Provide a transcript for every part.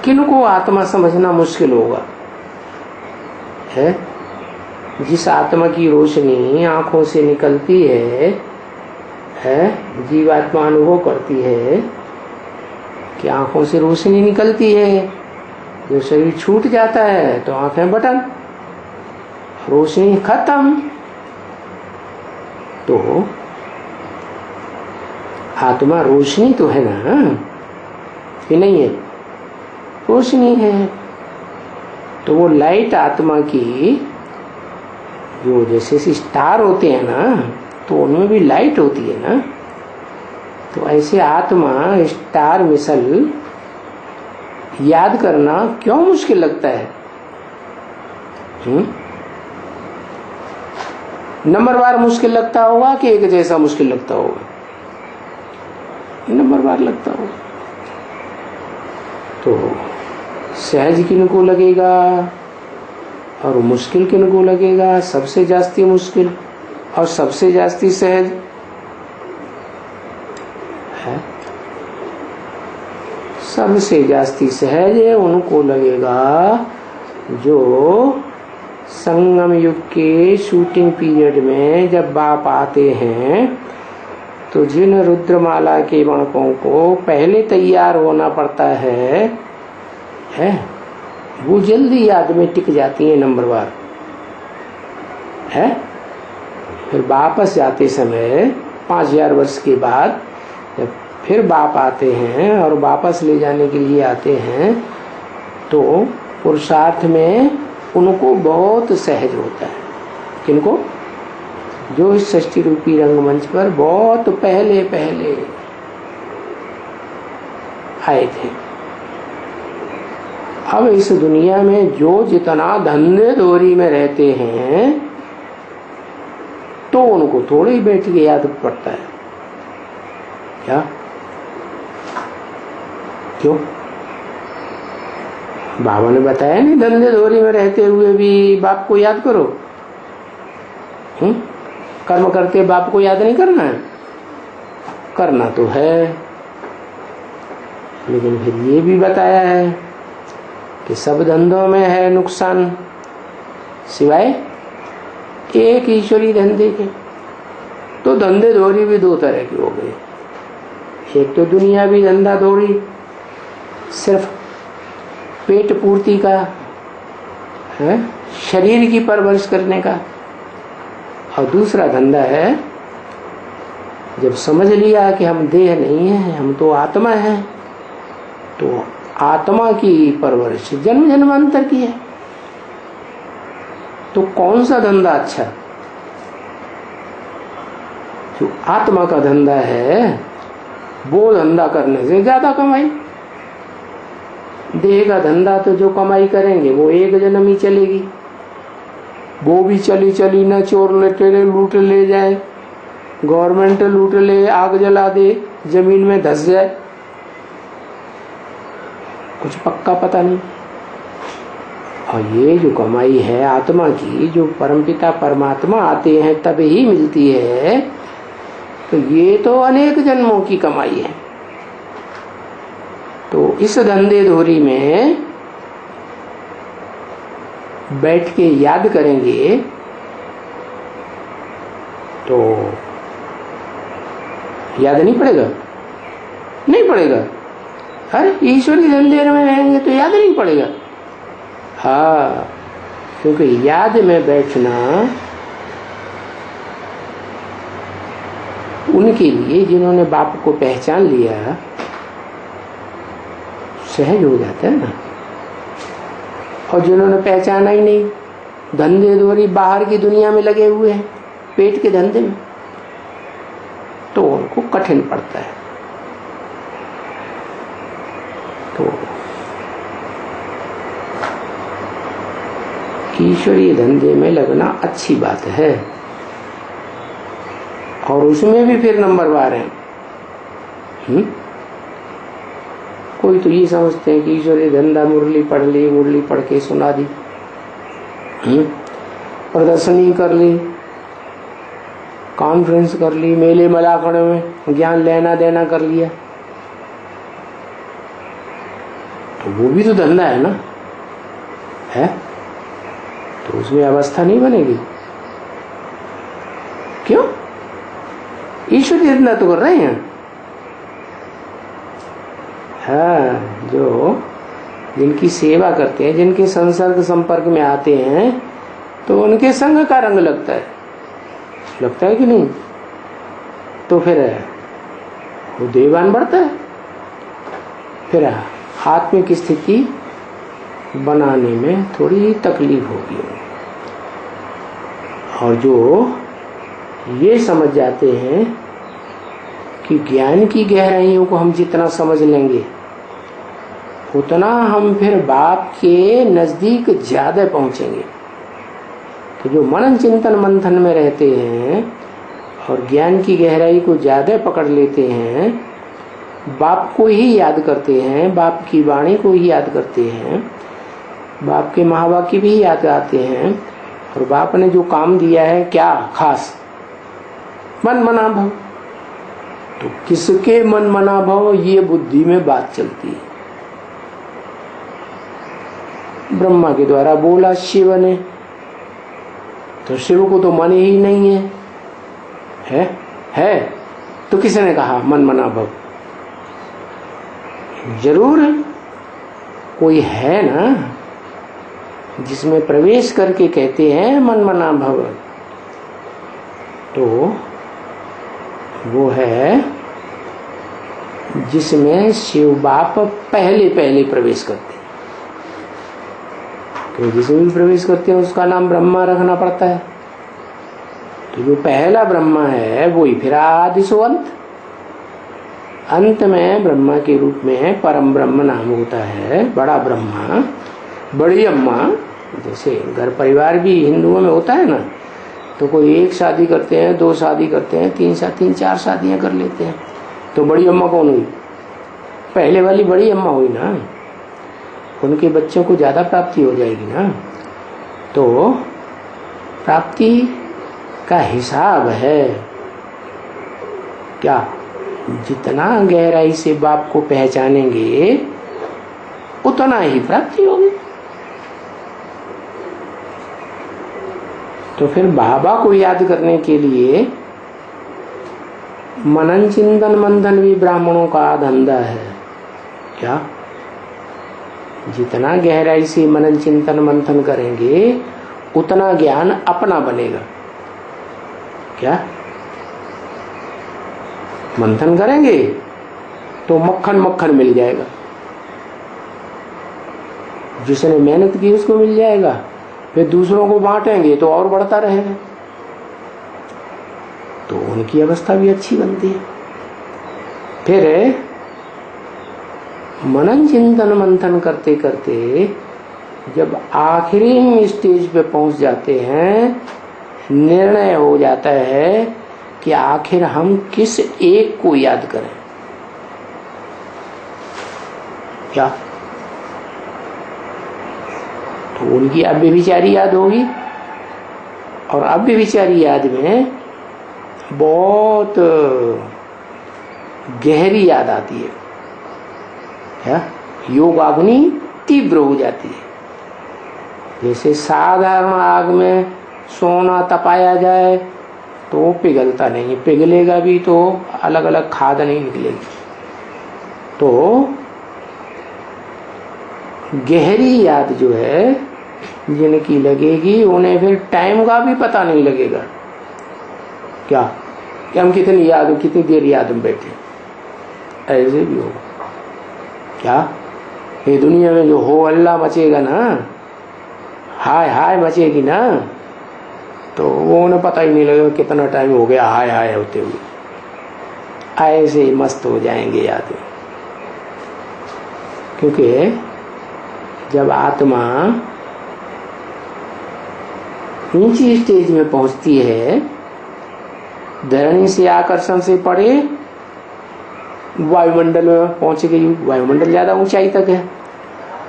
किनको आत्मा समझना मुश्किल होगा? है जिस आत्मा की रोशनी आंखों से निकलती है, जीवात्मा अनुभव करती है कि आंखों से रोशनी निकलती है, जो शरीर छूट जाता है तो आंखें बटन, रोशनी खत्म। तो आत्मा रोशनी तो है ना, कि नहीं है? रोशनी है। तो वो लाइट आत्मा की, जो जैसे स्टार होते हैं ना, तो उनमें भी लाइट होती है ना। तो ऐसे आत्मा स्टार मिसल याद करना क्यों मुश्किल लगता है? नंबरवार मुश्किल लगता होगा कि एक जैसा मुश्किल लगता होगा? नंबरवार लगता होगा। तो सहज किनको लगेगा और मुश्किल किनको लगेगा? सबसे जास्ती मुश्किल और सबसे जास्ती सहज है। सबसे जास्ती सहज उनको लगेगा जो संगम युग के शूटिंग पीरियड में जब बाप आते हैं तो जिन रुद्रमाला के बाणकों को पहले तैयार होना पड़ता है वो जल्दी याद में टिक जाती है नंबरवार है। फिर वापस जाते समय 5000 वर्ष के बाद जब फिर बाप आते हैं और वापस ले जाने के लिए आते हैं तो पुरुषार्थ में उनको बहुत सहज होता है। किनको? जो इस सृष्टि रूपी रंगमंच पर बहुत पहले आए थे। अब इस दुनिया में जो जितना धंधे दोरी में रहते हैं तो उनको थोड़ी ही बैठ के याद पड़ता है क्या? क्यों? बाबा ने बताया नहीं, धंधे दोरी में रहते हुए भी बाप को याद करो। कर्म करते बाप को याद नहीं करना है? करना तो है, लेकिन फिर ये भी बताया है कि सब धंधों में है नुकसान सिवाय एक ईश्वरी धंधे के। तो धंधे दोरी भी दो तरह की हो गई। एक तो दुनिया भी धंधा दोरी सिर्फ पेट पूर्ति का है, शरीर की परवरिश करने का, और दूसरा धंधा है जब समझ लिया कि हम देह नहीं है, हम तो आत्मा है, तो आत्मा की परवरिश जन्म जन्मांतर की है। तो कौन सा धंधा अच्छा? जो आत्मा का धंधा है वो धंधा करने से ज्यादा कमाई। देह का धंधा तो जो कमाई करेंगे वो एक जन्म ही चलेगी, वो भी चली न चोर लुटेरे लूट ले जाए, गवर्नमेंट लूट ले, आग जला दे, जमीन में धस जाए, कुछ पक्का पता नहीं। और ये जो कमाई है आत्मा की, जो परमपिता परमात्मा आते हैं तब ही मिलती है, तो ये तो अनेक जन्मों की कमाई है। तो इस धंधे धोरी में बैठ के याद करेंगे तो याद नहीं पड़ेगा? नहीं पड़ेगा। अरे ईश्वरी धंधे में रहेंगे तो याद नहीं पड़ेगा। हाँ, क्योंकि याद में बैठना उनके लिए जिन्होंने बाप को पहचान लिया सहज हो जाता है ना। और जिन्होंने पहचाना ही नहीं, धंधे दोरी बाहर की दुनिया में लगे हुए हैं, पेट के धंधे में, तो उनको कठिन पड़ता है। तो ईश्वरीय धंधे में लगना अच्छी बात है, और उसमें भी फिर नंबरवार है। कोई तो ये समझते हैं कि ईश्वरीय धंधा मुरली पढ़ ली, मुरली पढ़ के सुना दी, प्रदर्शनी कर ली, कॉन्फ्रेंस कर ली, मेले मलाखड़े में ज्ञान लेना देना कर लिया, तो वो भी तो धंधा है ना, है? तो उसमें अवस्था नहीं बनेगी। क्यों? ईश्वरी धंधा तो कर रहे हैं। हाँ, जो जिनकी सेवा करते हैं, जिनके संसर्ग संपर्क में आते हैं, तो उनके संग का रंग लगता है कि नहीं? तो फिर वो देवान बढ़ता है। फिर आत्मिक स्थिति बनाने में थोड़ी तकलीफ होगी। और जो ये समझ जाते हैं कि ज्ञान की गहराइयों को हम जितना समझ लेंगे उतना हम फिर बाप के नजदीक ज्यादा पहुंचेंगे। तो जो मनन चिंतन मंथन में रहते हैं और ज्ञान की गहराई को ज्यादा पकड़ लेते हैं, बाप को ही याद करते हैं, बाप की वाणी को ही याद करते हैं, बाप के महावाक्य भी याद आते हैं, और बाप ने जो काम दिया है क्या खास, मन मना भव। तो किसके मन मना भव, ये बुद्धि में बात चलती है। ब्रह्मा के द्वारा बोला शिव ने, तो शिव को तो मन ही नहीं है? तो किसने कहा मन मना भव? जरूर कोई है ना जिसमें प्रवेश करके कहते हैं मन मना भव। तो वो है जिसमें शिव बाप पहले प्रवेश करते हैं। तो जिसमें भी प्रवेश करते हैं उसका नाम ब्रह्मा रखना पड़ता है। तो जो पहला ब्रह्मा है वही फिर आदि सो अंत में ब्रह्मा के रूप में परम ब्रह्म नाम होता है। बड़ा ब्रह्मा, बड़ी अम्मा, जैसे घर परिवार भी हिंदुओं में होता है ना, तो कोई एक शादी करते हैं, दो शादी करते हैं, तीन चार शादियां कर लेते हैं। तो बड़ी अम्मा कौन हुई? पहले वाली बड़ी अम्मा हुई ना। उनके बच्चों को ज्यादा प्राप्ति हो जाएगी ना। तो प्राप्ति का हिसाब है क्या? जितना गहराई से बाप को पहचानेंगे उतना ही प्राप्ति होगी। तो फिर बाबा को याद करने के लिए मनन चिंतन मंथन भी ब्राह्मणों का धंधा है। क्या? जितना गहराई से मनन चिंतन मंथन करेंगे उतना ज्ञान अपना बनेगा। क्या? मंथन करेंगे तो मक्खन मक्खन मिल जाएगा, जिसने मेहनत की उसको मिल जाएगा। फिर दूसरों को बांटेंगे तो और बढ़ता रहेगा, तो उनकी अवस्था भी अच्छी बनती है। फिर मनन चिंतन मंथन करते करते जब आखिरी स्टेज पे पहुंच जाते हैं, निर्णय हो जाता है कि आखिर हम किस एक को याद करें। क्या? तो उनकी अव्यभिचारी याद होगी, और अव्यभिचारी याद में बहुत गहरी याद आती है। क्या? योगाग्नि तीव्र हो जाती है। जैसे साधारण आग में सोना तपाया जाए तो पिघलता नहीं, पिघलेगा भी तो अलग अलग खाद नहीं निकलेगी। तो गहरी याद जो है जिनकी लगेगी उन्हें फिर टाइम का भी पता नहीं लगेगा। क्या कि हम कितनी देर याद में बैठे, ऐसे भी होगा। क्या? ये दुनिया में जो हो अल्लाह मचेगा ना, हाय हाय मचेगी ना, तो वो उन्हें पता ही नहीं लगेगा कितना टाइम हो गया हाय हाय होते हुए। ऐसे ही मस्त हो जाएंगे याद में। क्योंकि जब आत्मा ऊंची स्टेज में पहुंचती है, धरणी से आकर्षण से पड़े वायुमंडल में पहुंच गई। वायुमंडल ज्यादा ऊंचाई तक है,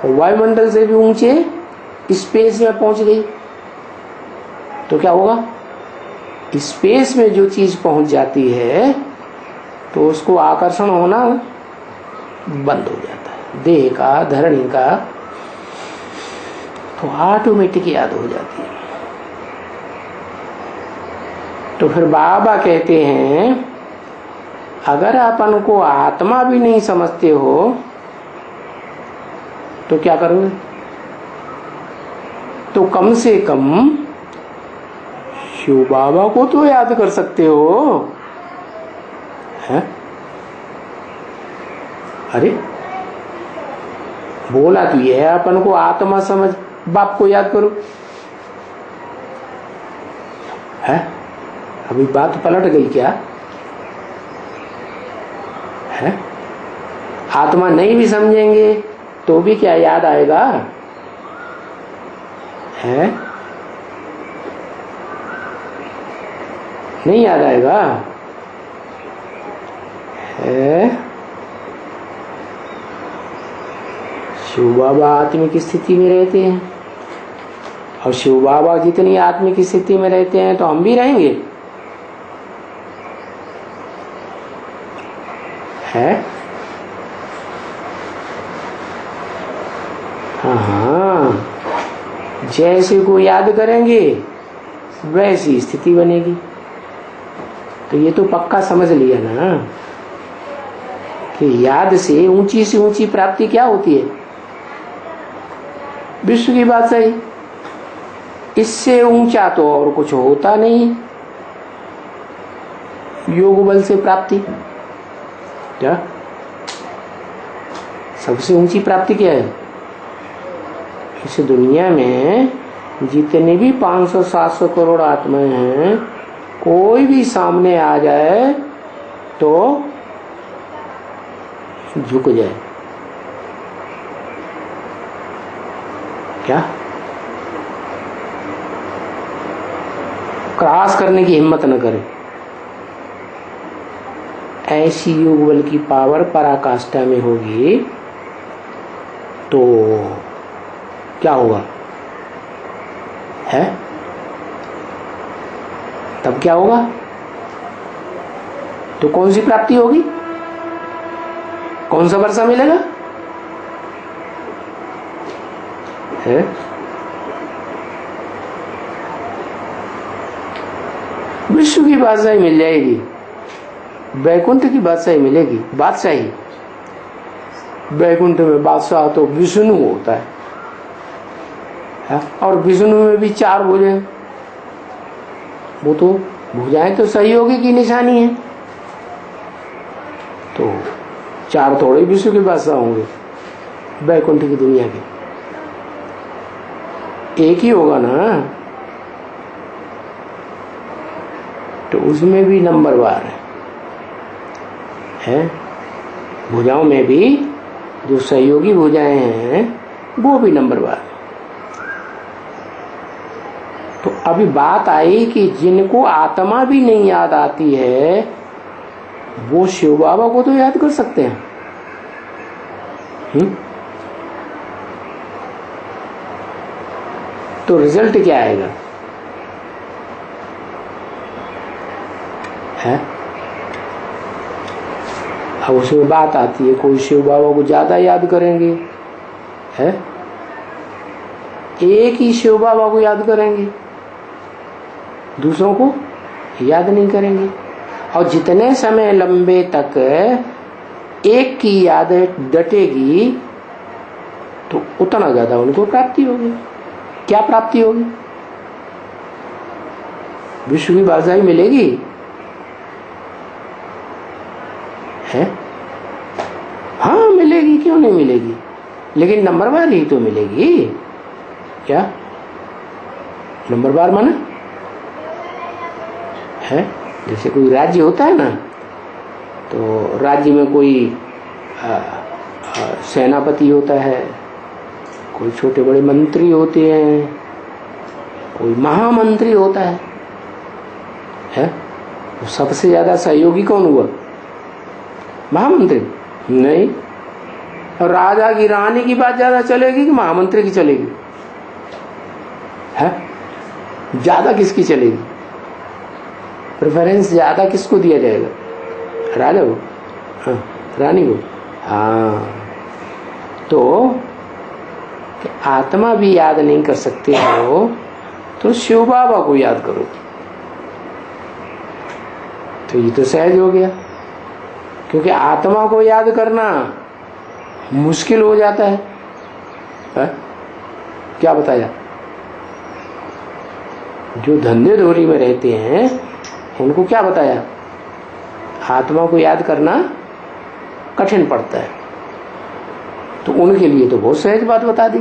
और वायुमंडल से भी ऊंचे स्पेस में पहुंच गई। तो क्या होगा? स्पेस में जो चीज पहुंच जाती है तो उसको आकर्षण होना बंद हो जाता है। देह का, धरणी का, तो ऑटोमेटिक याद हो जाती है। तो फिर बाबा कहते हैं अगर अपन को आत्मा भी नहीं समझते हो तो क्या करोगे? तो कम से कम शिव बाबा को तो याद कर सकते हो, है? अरे बोला तो ये है अपन को आत्मा समझ, बाप को याद करो, है? अभी बात पलट गई क्या? है? आत्मा नहीं भी समझेंगे तो भी क्या याद आएगा? है? नहीं याद आएगा? है? शिव बाबा आत्मिक स्थिति में रहते हैं, और शिव बाबा जितनी आत्मिक स्थिति में रहते हैं तो हम भी रहेंगे, है? हाँ, जैसे को याद करेंगे वैसी स्थिति बनेगी। तो ये तो पक्का समझ लिया ना कि याद से ऊंची प्राप्ति क्या होती है? विश्व की बात सही, इससे ऊंचा तो और कुछ होता नहीं। योग बल से प्राप्ति क्या सबसे ऊंची प्राप्ति क्या है? इस दुनिया में जितने भी 500-700 करोड़ आत्माएं हैं, कोई भी सामने आ जाए तो झुक जाए, क्या क्रॉस करने की हिम्मत न करे। ऐसी योग बल की पावर पराकाष्ठा में होगी तो क्या होगा? है? तब क्या होगा? तो कौन सी प्राप्ति होगी? कौन सा वर्षा मिलेगा? है? विश्व की बादशाही मिल जाएगी, वैकुंठ की बादशाही मिलेगी। बादशाही, वैकुंठ में बादशाह तो विष्णु होता है, और विष्णु में भी 4 भुजाएं। वो तो भुजाएं तो सहयोगी की निशानी है, तो 4 थोड़े विश्व के बादशाह होंगे वैकुंठ की दुनिया के, एक ही होगा ना। तो उसमें भी नंबरवार है, भुजाओं में भी जो सहयोगी भुजाएं हैं वो भी नंबरवार। तो अभी बात आई कि जिनको आत्मा भी नहीं याद आती है वो शिव बाबा को तो याद कर सकते हैं। तो रिजल्ट क्या आएगा? है? अब उसमें बात आती है, कोई शिव बाबा को ज्यादा याद करेंगे, है? एक ही शिव बाबा को याद करेंगे, दूसरों को याद नहीं करेंगे। और जितने समय लंबे तक एक की याद डटेगी तो उतना ज्यादा उनको प्राप्ति होगी। क्या प्राप्ति होगी? विश्व की बादशाही मिलेगी, है? हाँ मिलेगी, क्यों नहीं मिलेगी, लेकिन नंबरवार ही तो मिलेगी। क्या नंबरवार माने? है जैसे कोई राज्य होता है ना, तो राज्य में कोई सेनापति होता है, कोई छोटे बड़े मंत्री होते हैं, कोई महामंत्री होता है? तो सबसे ज्यादा सहयोगी कौन हुआ? महामंत्री नहीं। और राजा की रानी की बात ज्यादा चलेगी कि महामंत्री की चलेगी? है ज्यादा किसकी चलेगी? प्रेफरेंस ज्यादा किसको दिया जाएगा? राजा को? हाँ, रानी को? हाँ, तो आत्मा भी याद नहीं कर सकते हो तो शिव बाबा को याद करो, तो ये तो सहज हो गया। क्योंकि आत्मा को याद करना मुश्किल हो जाता है, क्या बताया? जो धंधे धोरी में रहते हैं उनको क्या बताया? आत्मा को याद करना कठिन पड़ता है, तो उनके लिए तो बहुत सहज बात बता दी।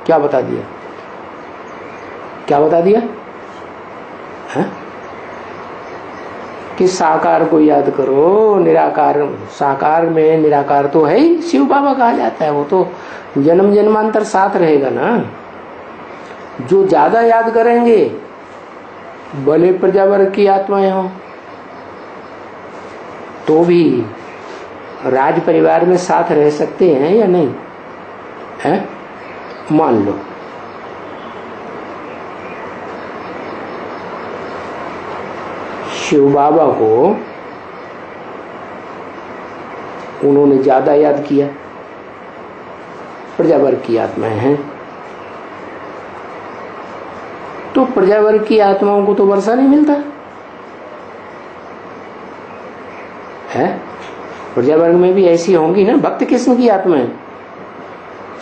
क्या बता दिया? क्या बता दिया है? कि साकार को याद करो, निराकार, साकार में निराकार तो है ही, शिव बाबा कहा जाता है, वो तो जन्म जन्मांतर साथ रहेगा ना। जो ज्यादा याद करेंगे भले प्रजावर्ग की आत्माएं हो तो भी राज परिवार में साथ रह सकते हैं या नहीं है? मान लो शिव बाबा को उन्होंने ज्यादा याद किया, प्रजावर्ग की आत्माएं हैं, तो प्रजावर्ग की आत्माओं को तो वर्षा नहीं मिलता है। प्रजावर्ग में भी ऐसी होंगी ना। भक्त किस्म की आत्माएं,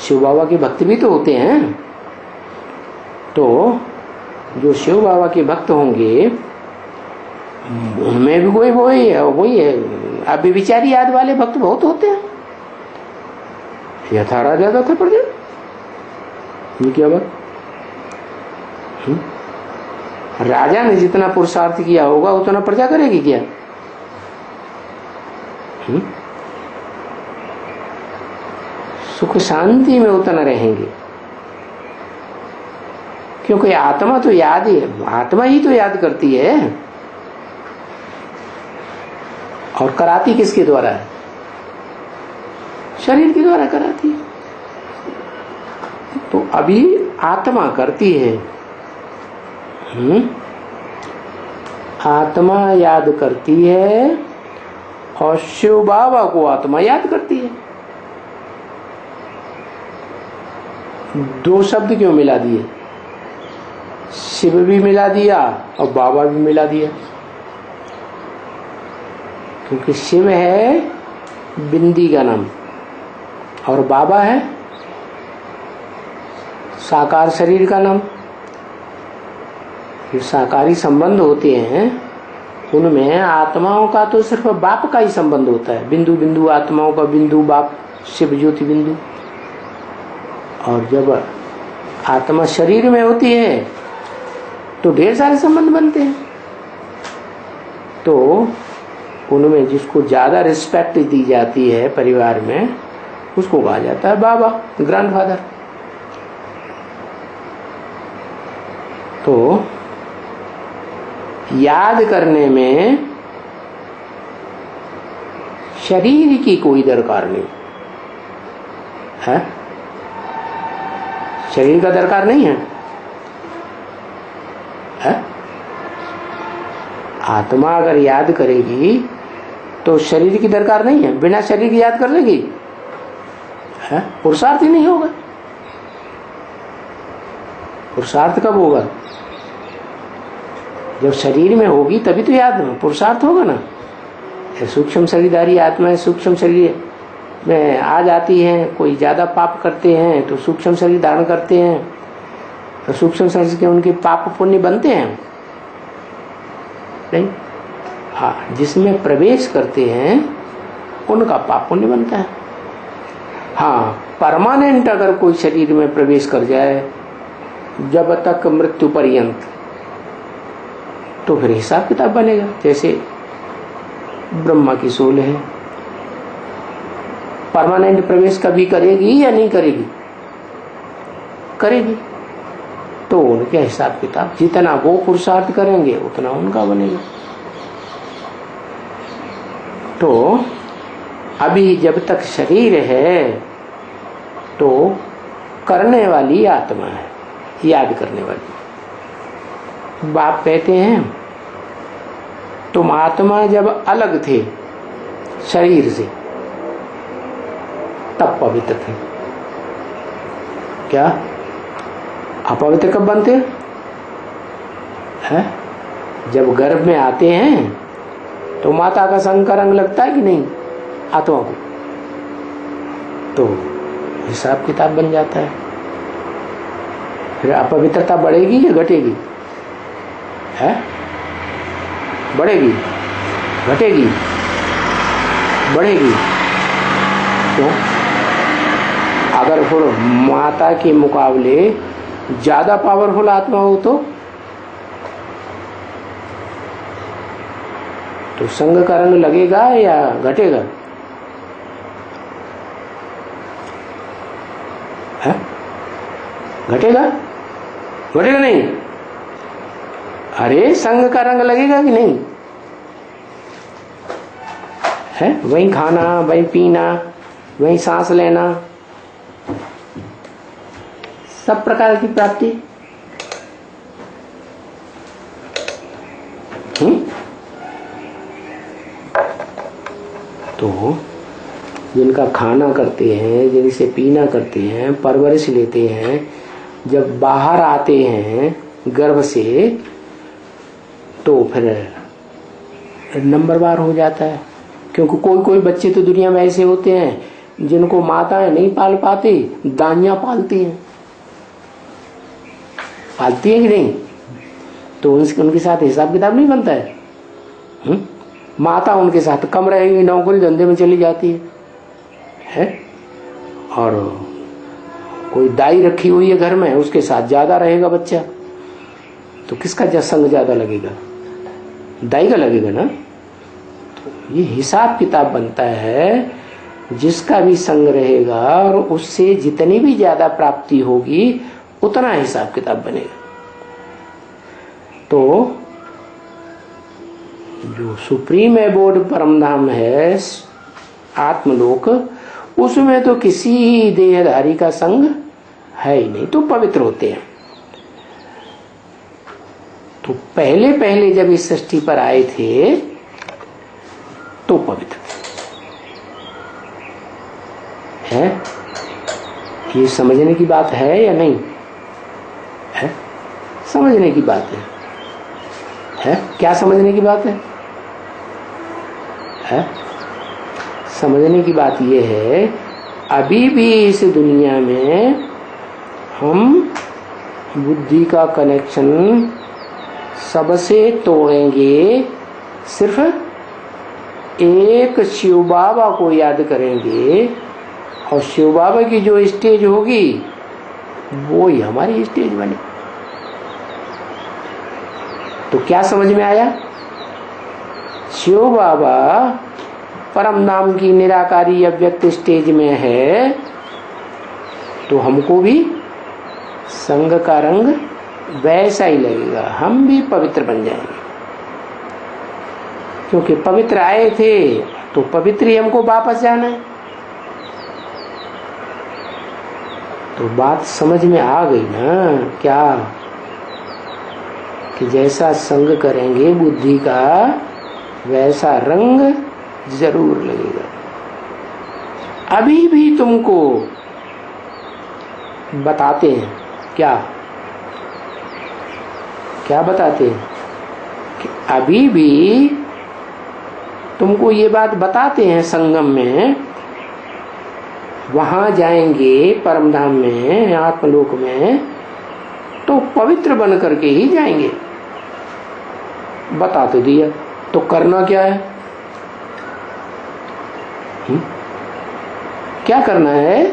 शिव बाबा के भक्त भी तो होते हैं। तो जो शिव बाबा के भक्त होंगे उनमें भी वही है। अभी विचारी याद वाले भक्त बहुत होते हैं। यथा राजा था प्रजा, ये क्या बात? राजा ने जितना पुरुषार्थ किया होगा उतना प्रजा करेगी क्या? सुख शांति में उतना रहेंगे, क्योंकि आत्मा तो याद ही, आत्मा ही तो याद करती है। और कराती किसके द्वारा है? शरीर के द्वारा कराती है। तो अभी आत्मा करती है, आत्मा याद करती है और शिव बाबा को आत्मा याद करती है। दो शब्द क्यों मिला दिए? शिव भी मिला दिया और बाबा भी मिला दिया, क्योंकि शिव है बिंदी का नाम और बाबा है साकार शरीर का नाम। जो साकारी संबंध होते हैं उनमें आत्माओं का तो सिर्फ बाप का ही संबंध होता है। बिंदु बिंदु आत्माओं का बिंदु बाप, शिव ज्योति बिंदु। और जब आत्मा शरीर में होती है तो ढेर सारे संबंध बनते हैं। तो उनमें जिसको ज्यादा रिस्पेक्ट दी जाती है परिवार में उसको कहा जाता है बाबा, ग्रैंडफादर। तो याद करने में शरीर की कोई दरकार नहीं है। शरीर का दरकार नहीं है, है? आत्मा अगर याद करेगी तो शरीर की दरकार नहीं है। बिना शरीर की याद कर लेगी, है? पुरुषार्थ ही नहीं होगा। पुरुषार्थ कब होगा? जब शरीर में होगी तभी तो याद पुरुषार्थ होगा ना। सूक्ष्म शरीरधारी आत्माएं सूक्ष्म शरीर में आ जाती हैं। कोई ज्यादा पाप करते हैं तो सूक्ष्म शरीर धारण करते हैं, तो सूक्ष्म शरीर के उनके पाप पुण्य बनते हैं नहीं? हाँ, जिसमें प्रवेश करते हैं उनका पाप पुण्य बनता है। हाँ, परमानेंट अगर कोई शरीर में प्रवेश कर जाए जब तक मृत्यु पर्यंत, तो फिर हिसाब किताब बनेगा। जैसे ब्रह्मा की सोल है, परमानेंट प्रवेश कभी करेगी या नहीं करेगी? करेगी। तो उनके हिसाब किताब जितना वो पुरुषार्थ करेंगे उतना उनका बनेगा। तो अभी जब तक शरीर है तो करने वाली आत्मा है, याद करने वाली। बाप कहते हैं तुम आत्मा जब अलग थे शरीर से तब पवित्र थे, क्या अपवित्र कब बनते हैं? जब गर्भ में आते हैं तो माता का संग का रंग लगता है कि नहीं आत्मा को, तो हिसाब किताब बन जाता है। फिर अपवित्रता बढ़ेगी या घटेगी? है बढ़ेगी, घटेगी, बढ़ेगी। क्यों? अगर फिर माता के मुकाबले ज्यादा पावरफुल आत्मा हो तो संग का रंग लगेगा या घटेगा? है घटेगा, घटेगा नहीं? अरे संग का रंग लगेगा कि नहीं? है वहीं खाना, वहीं पीना, वहीं सांस लेना, सब प्रकार की प्राप्ति। तो जिनका खाना करते हैं, जिनसे पीना करते हैं, परवरिश लेते हैं, जब बाहर आते हैं गर्भ से तो फिर नंबरवार हो जाता है। क्योंकि कोई कोई बच्चे तो दुनिया में ऐसे होते हैं जिनको माताएं नहीं पाल पाती, दाइयां पालती हैं। पालती है कि नहीं? तो उनके साथ हिसाब किताब नहीं बनता है। माता उनके साथ कम रहेगी, नौकरी धंधे में चली जाती है। और कोई दाई रखी हुई है घर में, उसके साथ ज्यादा रहेगा बच्चा, तो किसका संग ज्यादा लगेगा? दाई का लगेगा ना। तो ये हिसाब किताब बनता है, जिसका भी संग रहेगा और उससे जितनी भी ज्यादा प्राप्ति होगी उतना हिसाब किताब बनेगा। तो जो सुप्रीम एबोर्ड परमधाम है आत्मलोक, उसमें तो किसी देहधारी का संग है ही नहीं, तो पवित्र होते हैं। तो पहले पहले जब इस सृष्टि पर आए थे तो पवित्र है। ये समझने की बात है या नहीं है? समझने की बात है? क्या समझने की बात है? समझने की बात यह है, अभी भी इस दुनिया में हम बुद्धि का कनेक्शन सबसे तोड़ेंगे, सिर्फ एक शिव बाबा को याद करेंगे और शिव बाबा की जो स्टेज होगी वो ही हमारी स्टेज बने। तो क्या समझ में आया? शिव बाबा परम नाम की निराकारी अव्यक्त स्टेज में है, तो हमको भी संग का रंग वैसा ही लगेगा, हम भी पवित्र बन जाएंगे। क्योंकि पवित्र आए थे तो पवित्र ही हमको वापस जाना है। तो बात समझ में आ गई ना? क्या कि जैसा संग करेंगे बुद्धि का वैसा रंग जरूर लगेगा। अभी भी तुमको बताते हैं, क्या बताते हैं कि अभी भी तुमको ये बात बताते हैं, संगम में वहां जाएंगे परमधाम में, आत्मलोक में, तो पवित्र बन करके ही जाएंगे। बता तो दिया, तो करना क्या है? क्या करना है?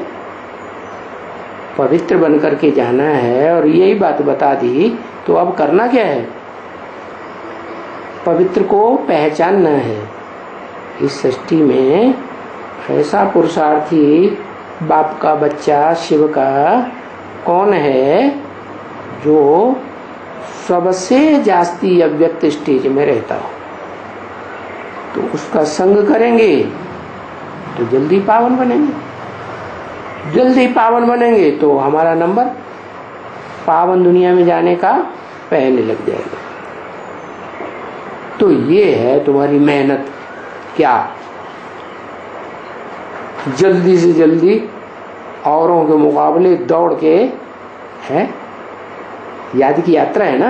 पवित्र बन करके जाना है, और यही बात बता दी, तो अब करना क्या है? पवित्र को पहचानना है। इस सृष्टि में ऐसा पुरुषार्थी बाप का बच्चा शिव का कौन है जो सबसे जास्ती अव्यक्त स्टेज में रहता हो? तो उसका संग करेंगे तो जल्दी पावन बनेंगे। जल्दी पावन बनेंगे तो हमारा नंबर पावन दुनिया में जाने का पहले लग जाएगा। तो ये है तुम्हारी मेहनत। क्या? जल्दी से जल्दी औरों के मुकाबले दौड़ के है, याद की यात्रा है ना,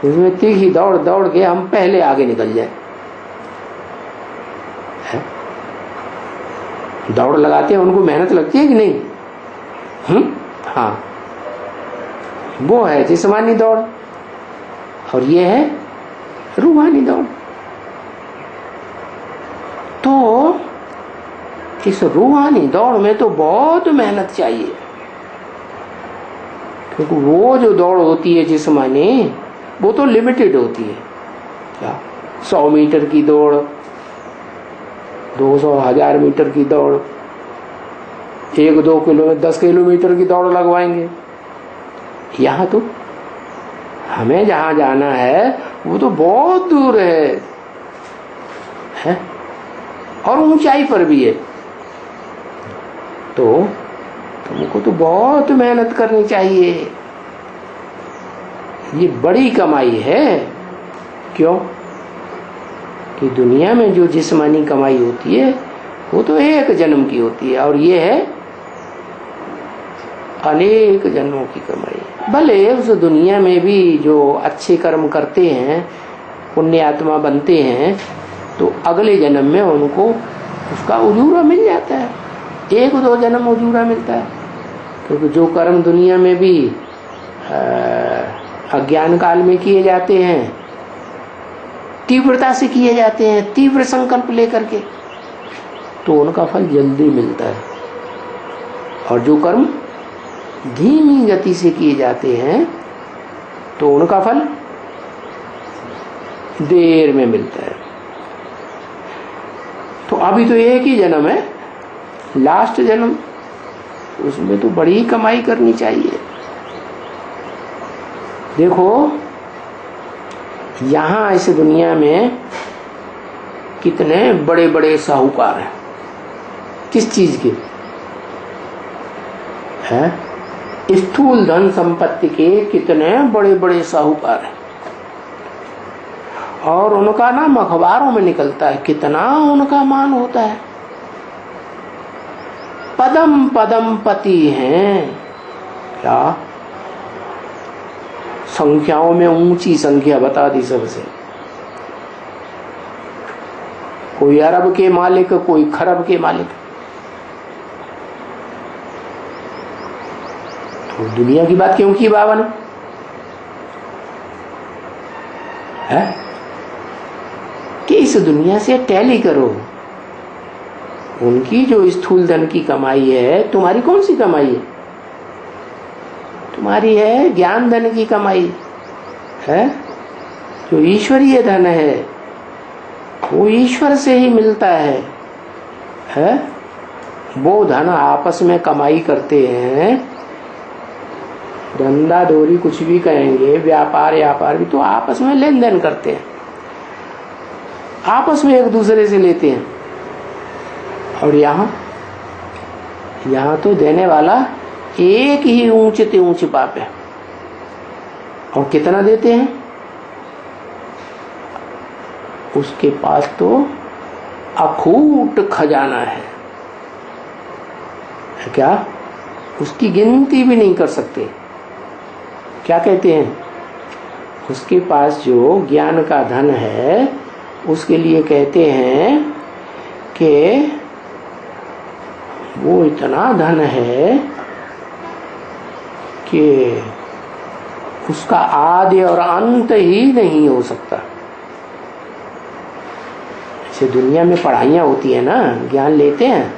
उसमें तीखी दौड़ दौड़ के हम पहले आगे निकल जाए। दौड़ लगाते हैं, उनको मेहनत लगती है कि नहीं? हाँ, वो है जिस्मानी दौड़ और ये है रूहानी दौड़। तो इस रूहानी दौड़ में तो बहुत मेहनत चाहिए, क्योंकि वो जो दौड़ होती है जिस्मानी, वो तो लिमिटेड होती है। क्या 100 मीटर की दौड़, 200 1000 मीटर की दौड़, 1-2 किलोमीटर 10 किलोमीटर की दौड़ लगवाएंगे। यहाँ तो हमें जहां जाना है वो तो बहुत दूर है? और ऊंचाई पर भी है। तो तुमको तो बहुत मेहनत करनी चाहिए। ये बड़ी कमाई है। क्यों? कि दुनिया में जो जिस्मानी कमाई होती है वो तो एक जन्म की होती है, और ये है अनेक जन्मों की कमाई। भले उस दुनिया में भी जो अच्छे कर्म करते हैं, पुण्य आत्मा बनते हैं, तो अगले जन्म में उनको उसका उजूरा मिल जाता है। 1-2 जन्म उजूरा मिलता है, क्योंकि जो कर्म दुनिया में भी अज्ञान काल में किए जाते हैं, तीव्रता से किए जाते हैं, तीव्र संकल्प लेकर के, तो उनका फल जल्दी मिलता है। और जो कर्म धीमी गति से किए जाते हैं, तो उनका फल देर में मिलता है। तो अभी तो एक ही जन्म है, लास्ट जन्म, उसमें तो बड़ी कमाई करनी चाहिए। देखो, यहां इस दुनिया में कितने बड़े बड़े साहूकार हैं। किस चीज के हैं? स्थूल धन संपत्ति के कितने बड़े बड़े साहूकार हैं, और उनका नाम अखबारों में निकलता है। कितना उनका मान होता है। पदम पदम पति हैं। क्या संख्याओं में ऊंची संख्या बता दी सबसे। कोई अरब के मालिक, कोई खरब के मालिक। तो दुनिया की बात क्यों की बाबा ने? है कि इस दुनिया से टैली करो। उनकी जो स्थूल धन की कमाई है, तुम्हारी कौन सी कमाई है? तुम्हारी है ज्ञान धन की कमाई है, जो ईश्वरीय धन है, वो ईश्वर से ही मिलता है? वो धन आपस में कमाई करते हैं। धंधा डोरी कुछ भी कहेंगे, व्यापार भी, तो आपस में लेन देन करते हैं, आपस में एक दूसरे से लेते हैं। और यहाँ तो देने वाला एक ही ऊंचे ते ऊंचे पाप है। और कितना देते हैं? उसके पास तो अखूट खजाना है। क्या? उसकी गिनती भी नहीं कर सकते। क्या कहते हैं? उसके पास जो ज्ञान का धन है, उसके लिए कहते हैं कि वो इतना धन है कि उसका आदि और अंत ही नहीं हो सकता। ऐसे दुनिया में पढ़ाइयाँ होती है ना, ज्ञान लेते हैं,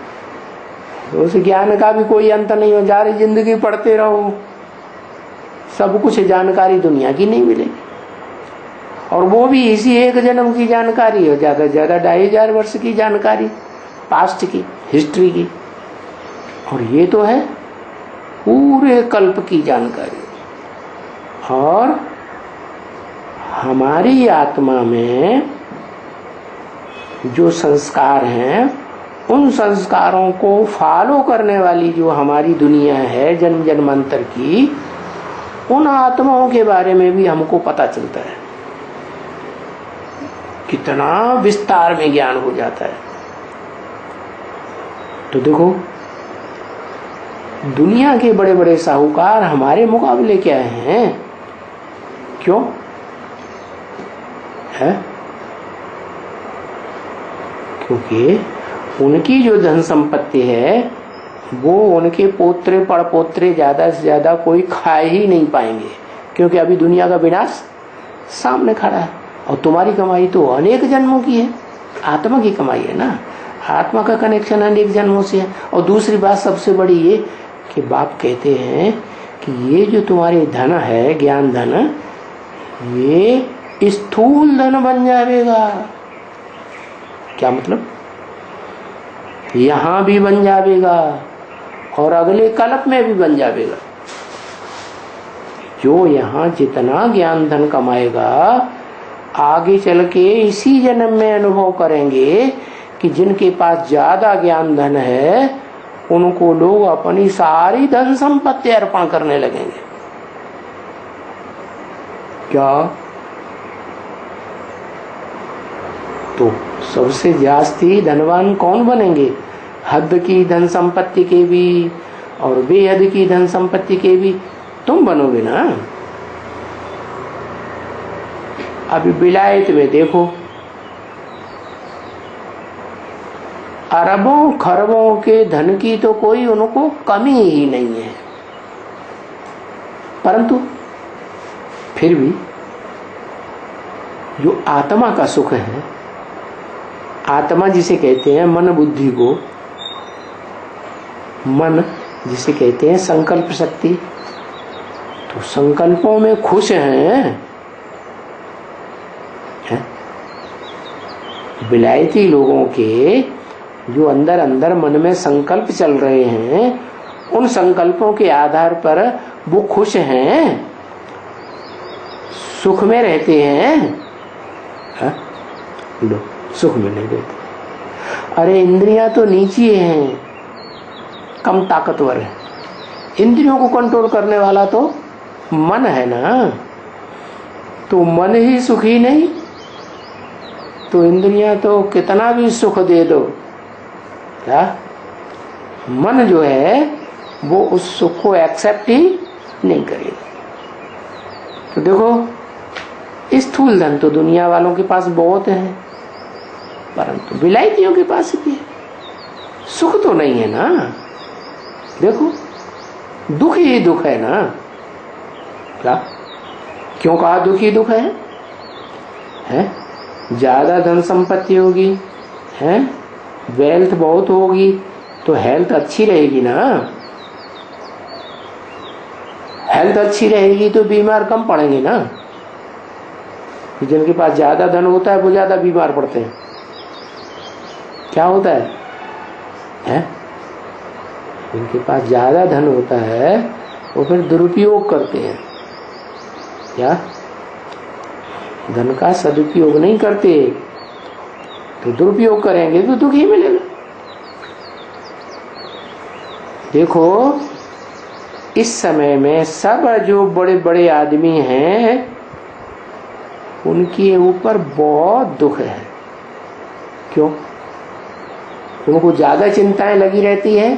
तो उस ज्ञान का भी कोई अंत नहीं हो। जा रही जिंदगी पढ़ते रहो, सब कुछ जानकारी दुनिया की नहीं मिलेगी। और वो भी इसी एक जन्म की जानकारी हो, ज्यादा से ज्यादा 2500 वर्ष की जानकारी, पास्ट की, हिस्ट्री की। और ये तो है पूरे कल्प की जानकारी। और हमारी आत्मा में जो संस्कार हैं, उन संस्कारों को फॉलो करने वाली जो हमारी दुनिया है जन्म जन्मांतर की, उन आत्माओं के बारे में भी हमको पता चलता है। कितना विस्तार में ज्ञान हो जाता है। तो देखो, दुनिया के बड़े बड़े साहूकार हमारे मुकाबले क्या हैं? क्यों है? क्योंकि उनकी जो धन संपत्ति है वो उनके पोत्रे पड़पोत्रे ज्यादा से ज्यादा कोई खा ही नहीं पाएंगे, क्योंकि अभी दुनिया का विनाश सामने खड़ा है। और तुम्हारी कमाई तो अनेक जन्मों की है, आत्मा की कमाई है ना, आत्मा का कनेक्शन अनेक जन्मों से है। और दूसरी बात सबसे बड़ी ये कि बाप कहते हैं कि ये जो तुम्हारे धन है, ज्ञान धन, ये स्थूल धन बन जाएगा। क्या मतलब? यहां भी बन जाएगा और अगले कल्प में भी बन जाएगा। जो यहां जितना ज्ञान धन कमाएगा, आगे चल के इसी जन्म में अनुभव करेंगे कि जिनके पास ज्यादा ज्ञान धन है उनको लोग अपनी सारी धन संपत्ति अर्पण करने लगेंगे। क्या? तो सबसे जास्ती धनवान कौन बनेंगे? हद की धन संपत्ति के भी और बेहद की धन संपत्ति के भी तुम बनोगे ना। अभी विलायत में देखो, अरबों खरबों के धन की तो कोई उनको कमी ही नहीं है, परंतु फिर भी जो आत्मा का सुख है, आत्मा जिसे कहते हैं मन बुद्धि को, मन जिसे कहते हैं संकल्प शक्ति, तो संकल्पों में खुश हैं। विलायती लोगों के जो अंदर अंदर मन में संकल्प चल रहे हैं, उन संकल्पों के आधार पर वो खुश हैं, सुख में रहते हैं। लो, सुख में नहीं रहते। अरे इंद्रियां तो नीचे हैं, कम ताकतवर है। इंद्रियों को कंट्रोल करने वाला तो मन है ना, तो मन ही सुखी नहीं तो इंद्रियां तो कितना भी सुख दे दो, क्या मन जो है वो उस सुख को एक्सेप्ट ही नहीं करेगा। तो देखो, स्थूल धन तो दुनिया वालों के पास बहुत है, परंतु विलायतियों के पास भी सुख तो नहीं है ना। देखो, दुख ही दुख है ना। क्या? क्यों कहा दुख ही दुख है? ज्यादा धन संपत्ति होगी, है वेल्थ बहुत होगी, तो हेल्थ अच्छी रहेगी ना। हेल्थ अच्छी रहेगी तो बीमार कम पड़ेंगे ना। जिनके पास ज्यादा धन होता है वो ज्यादा बीमार पड़ते हैं। क्या होता है? जिनके पास ज्यादा धन होता है वो फिर दुरुपयोग करते हैं। क्या? धन का सदुपयोग नहीं करते, तो दुरुपयोग करेंगे तो दुख ही मिलेगा। देखो, इस समय में सब जो बड़े बड़े आदमी हैं उनके ऊपर बहुत दुख है। क्यों? उनको ज्यादा चिंताएं लगी रहती है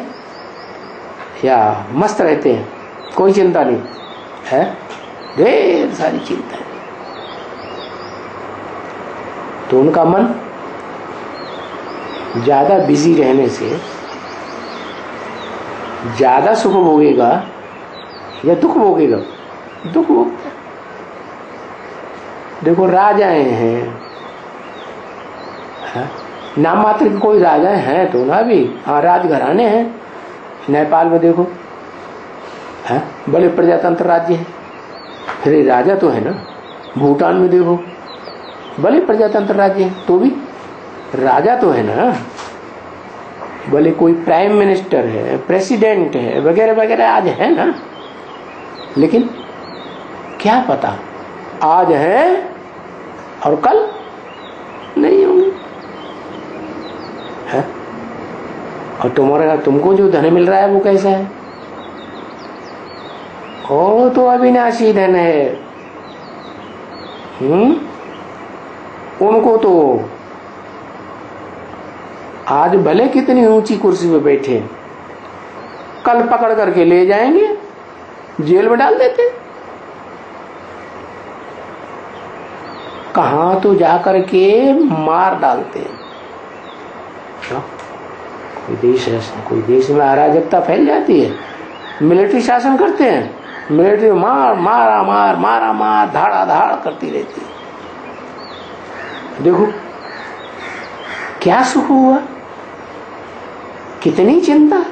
या मस्त रहते हैं, कोई चिंता नहीं है? ढेर सारी चिंता है। तो उनका मन ज्यादा बिजी रहने से ज्यादा सुख भोगेगा या दुख भोगेगा? दुख भोगेगा। देखो, राजाएं हैं, नाम मात्र के कोई राजाएं हैं तो ना भी, हाँ राजघराने हैं। नेपाल में देखो, है बड़े प्रजातंत्र राज्य है, फिर राजा तो है ना। भूटान में देखो, भले प्रजातंत्र राज्य है तो भी राजा तो है ना। भले कोई प्राइम मिनिस्टर है, प्रेसिडेंट है, वगैरह वगैरह आज है ना, लेकिन क्या पता आज है और कल नहीं होंगे। है? और तुमको जो धन मिल रहा है वो कैसा है? वो तो अविनाशी धन है। उनको तो आज भले कितनी ऊंची कुर्सी पे बैठे, कल पकड़ करके ले जाएंगे, जेल में डाल देते। कहां तो जाकर के मार डालते हैं। कोई देश है, कोई देश में अराजकता फैल जाती है, मिलिट्री शासन करते हैं, मिलिट्री मारा मार धाड़ा धाड़ करती रहती है। देखो क्या सुख हुआ, कितनी चिंता।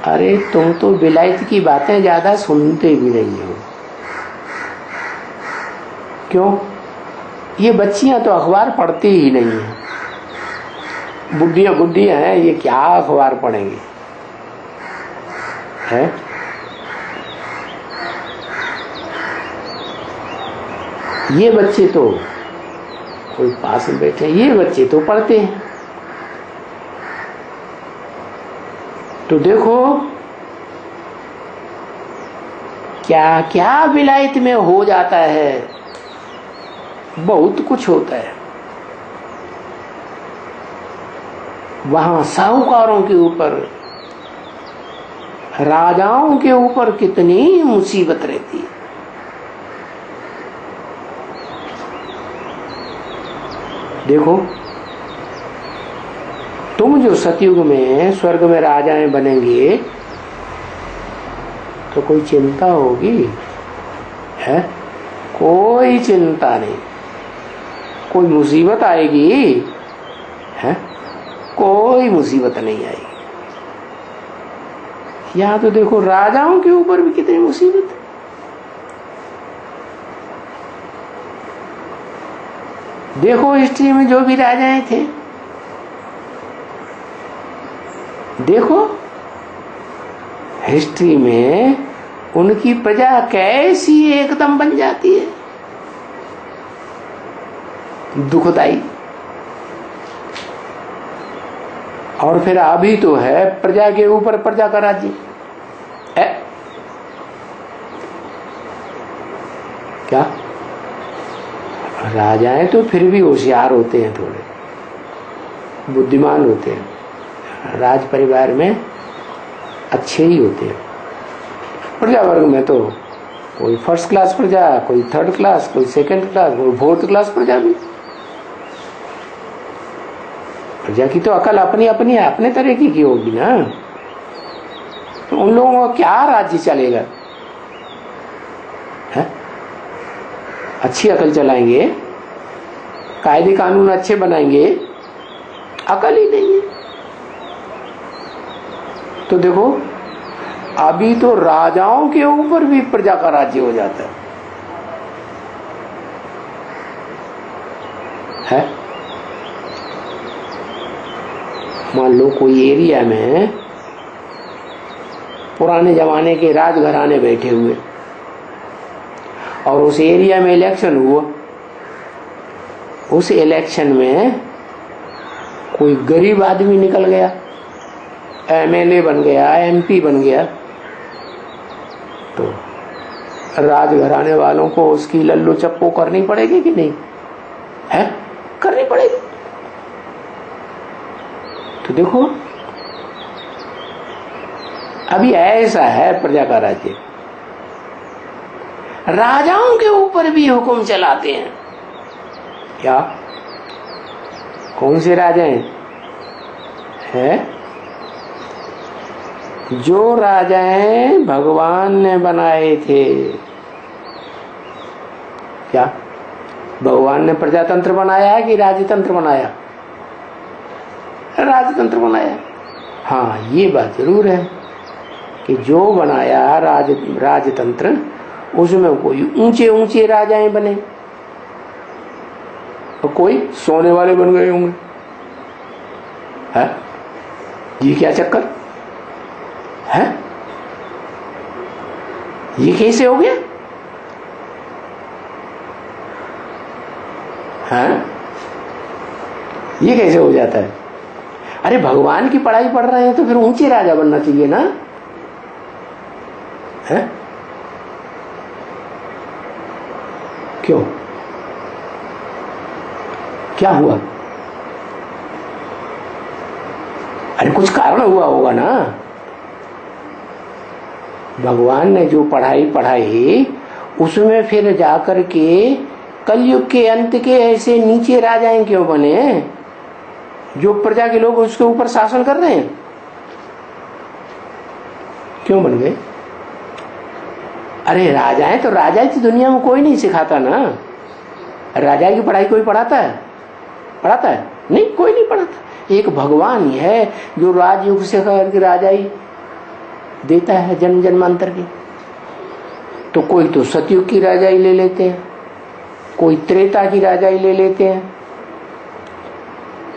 अरे तुम तो विलायत की बातें ज्यादा सुनते भी नहीं हो। क्यों? ये बच्चियां तो अखबार पढ़ती ही नहीं है। बुढ़िया हैं, ये क्या अखबार पढ़ेंगे है? ये बच्चे तो कोई पास में बैठे, ये बच्चे तो पढ़ते हैं। तो देखो क्या क्या विलायत में हो जाता है, बहुत कुछ होता है। वहां साहूकारों के ऊपर, राजाओं के ऊपर कितनी मुसीबत रहती है। देखो तुम जो सतयुग में स्वर्ग में राजाएं बनेंगे तो कोई चिंता होगी है? कोई चिंता नहीं। कोई मुसीबत आएगी है? कोई मुसीबत नहीं आएगी। यहां तो देखो राजाओं के ऊपर भी कितनी मुसीबत है। देखो हिस्ट्री में जो भी राजाएं थे, देखो हिस्ट्री में उनकी प्रजा कैसी एकदम बन जाती है, दुखदाई। और फिर अभी तो है प्रजा के ऊपर प्रजा का राज्य है। क्या राजाएं तो फिर भी होशियार होते हैं, थोड़े बुद्धिमान होते हैं, राज परिवार में अच्छे ही होते हैं। प्रजा वर्ग में तो कोई फर्स्ट क्लास प्रजा, कोई थर्ड क्लास, कोई सेकंड क्लास, कोई फोर्थ क्लास प्रजा भी। प्रजा की तो अकल अपनी अपनी अपने तरीके की होगी ना। तो उन लोगों का क्या राज्य चलेगा है? अच्छी अकल चलाएंगे, कायदे कानून अच्छे बनाएंगे, अकल ही नहीं है। तो देखो अभी तो राजाओं के ऊपर भी प्रजा का राज्य हो जाता है? मान लो कोई एरिया में पुराने जमाने के राजघराने बैठे हुए और उस एरिया में इलेक्शन हुआ, उस इलेक्शन में कोई गरीब आदमी निकल गया, एमएलए बन गया, एमपी बन गया, तो राजघराने वालों को उसकी लल्लू चप्पो करनी पड़ेगी कि नहीं है? करनी पड़ेगी। तो देखो अभी ऐसा है प्रजा का राज्य, राजाओं के ऊपर भी हुक्म चलाते हैं। क्या? कौन से राजा हैं? जो राजाएं भगवान ने बनाए थे। क्या भगवान ने प्रजातंत्र बनाया है कि राजतंत्र बनाया? राजतंत्र बनाया। हाँ ये बात जरूर है कि जो बनाया राजतंत्र, उसमें कोई ऊंचे ऊंचे राजाएं बने और कोई सोने वाले बन गए होंगे है? ये क्या चक्कर है? ये कैसे हो गया है? ये कैसे हो जाता है? अरे भगवान की पढ़ाई पढ़ रहे हैं तो फिर ऊंचे राजा बनना चाहिए ना है? क्यों? क्या हुआ? अरे कुछ कारण हुआ होगा ना। भगवान ने जो पढ़ाई पढ़ाई उसमें फिर जाकर के कलयुग के अंत के ऐसे नीचे राजाएं क्यों बने, जो प्रजा के लोग उसके ऊपर शासन कर रहे हैं, क्यों बन गए? अरे राजाएं तो राजा की दुनिया में कोई नहीं सिखाता ना। राजा की पढ़ाई कोई पढ़ाता है? पढ़ाता है? नहीं, कोई नहीं पढ़ाता। एक भगवान ही है जो राजयुग से करके राजा ही देता है जन्म जन्मांतर की। तो कोई तो सतयुग की राजा ही ले लेते हैं, कोई त्रेता की राजा ही ले लेते हैं,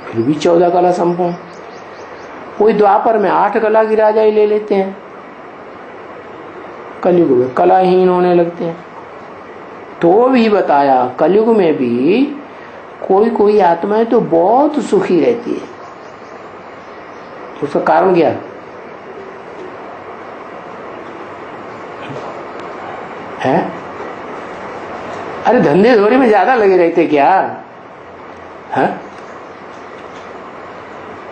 फिर भी 14 कला संपूर्ण। कोई द्वापर में 8 कला की राजा ही ले लेते हैं, कलयुग में कलाहीन होने लगते हैं। तो भी बताया कलयुग में भी कोई कोई आत्माएं तो बहुत सुखी रहती है। उसका कारण क्या है? अरे धंधे धोरे में ज्यादा लगे रहते क्या है?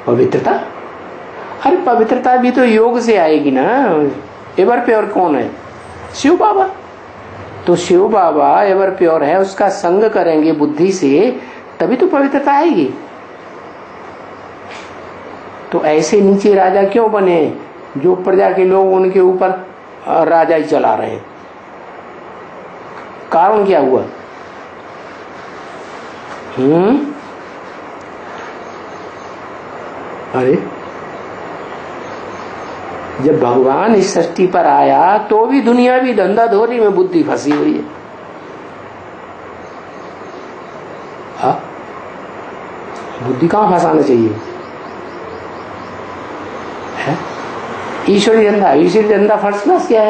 पवित्रता, अरे पवित्रता भी तो योग से आएगी ना। एवर प्योर कौन है? शिव बाबा। तो शिव बाबा एवर प्योर है, उसका संग करेंगे बुद्धि से तभी तो पवित्रता आएगी। तो ऐसे नीचे राजा क्यों बने जो प्रजा के लोग उनके ऊपर राजा ही चला रहे हैं? कारण क्या हुआ? अरे जब भगवान इस सृष्टि पर आया तो भी दुनिया भी धंधाधोरी में बुद्धि फंसी हुई है। हाँ, बुद्धि कहां फंसाना चाहिए है? ईश्वरी धंधा, ईश्वरी धंधा फंसना क्या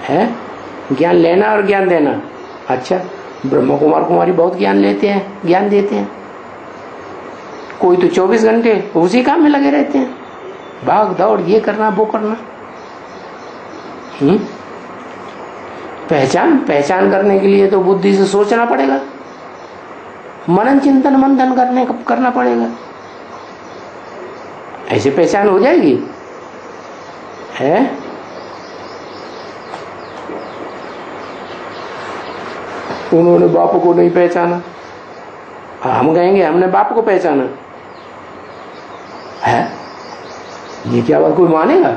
है? ज्ञान लेना और ज्ञान देना। अच्छा, ब्रह्म कुमार कुमारी बहुत ज्ञान लेते हैं, ज्ञान देते हैं। कोई तो 24 घंटे उसी काम में लगे रहते हैं, भाग दौड़, ये करना वो करना। पहचान करने के लिए तो बुद्धि से सोचना पड़ेगा, मनन चिंतन मंथन करना पड़ेगा, ऐसे पहचान हो जाएगी है? उन्होंने बाप को नहीं पहचाना, हम कहेंगे हमने बाप को पहचाना है? ये क्या बात कोई मानेगा?